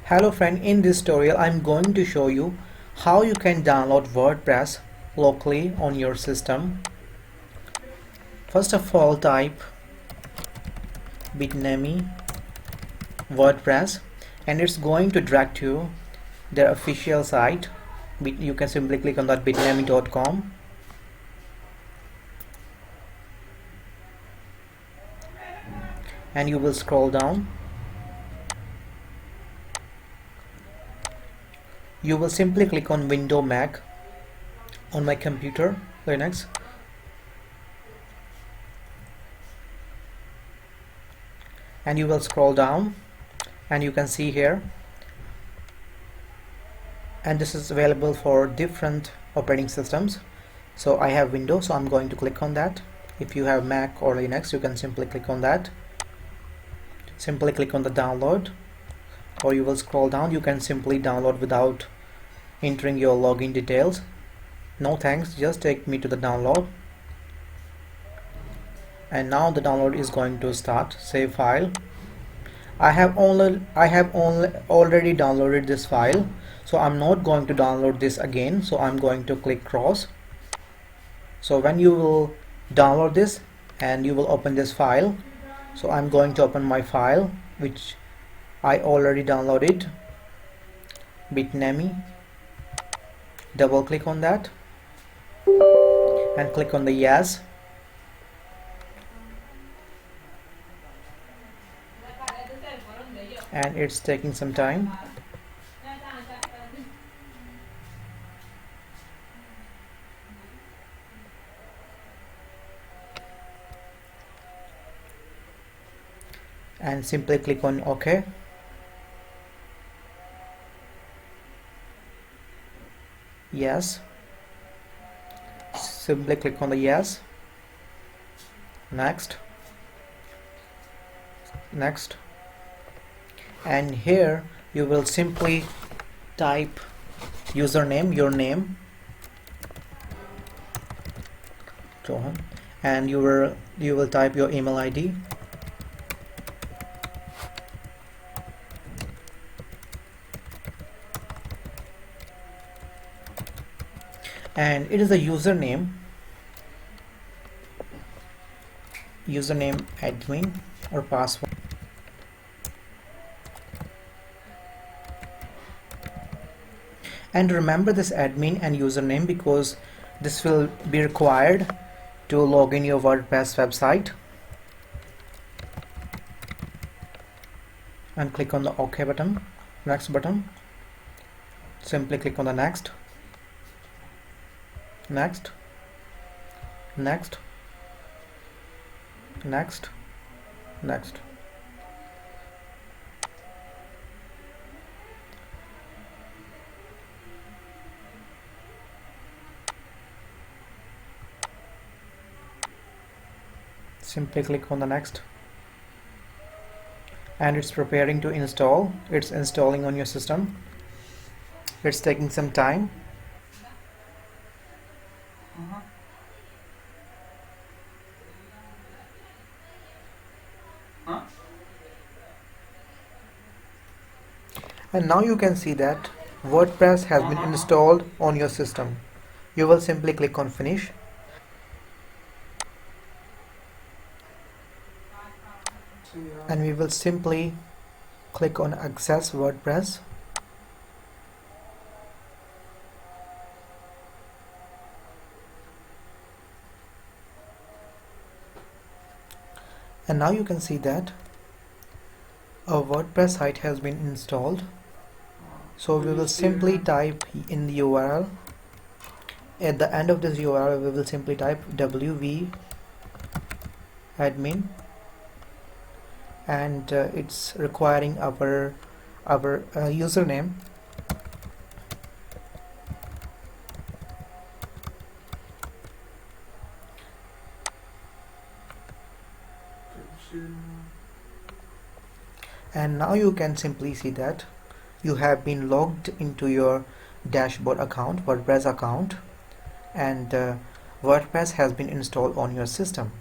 Hello friend, in this tutorial I'm going to show you how you can download WordPress locally on your system. First of all, type Bitnami WordPress and it's going to direct you their official site. You can simply click on that bitnami.com and you will scroll down. You will simply click on Window Mac on my computer, Linux, and you will scroll down and you can see here, and this is available for different operating systems. So I have Windows, so I'm going to click on that. If you have Mac or Linux, you can simply click on that. Simply click on the download, or you will scroll down. You can simply download without entering your login details. No thanks, just take me to the download. And now the download is going to start. Save file. I have already downloaded this file, so I'm not going to download this again. So I'm going to click cross. So when you will download this and you will open this file, so I'm going to open my file which I already downloaded, Bitnami. Double click on that and click on the yes. And it's taking some time. And simply click on OK. Yes. Simply click on the yes. Next. Next. And here you will simply type username, your name, Johan, and you will type your email ID. And it is a username admin or password. And remember this admin and username because this will be required to log in your WordPress website. And click on the OK button, next button. Simply click on the next. Next, next, next, next. Simply click on the next. And it's preparing to install. It's installing on your system. It's taking some time. And now you can see that WordPress has been installed on your system. You will simply click on finish. And we will simply click on access WordPress. And now you can see that a WordPress site has been installed. So we will simply type in the URL. At the end of this URL, we will simply type wv admin, and it's requiring our username. And now you can simply see that you have been logged into your dashboard account, WordPress account, and WordPress has been installed on your system.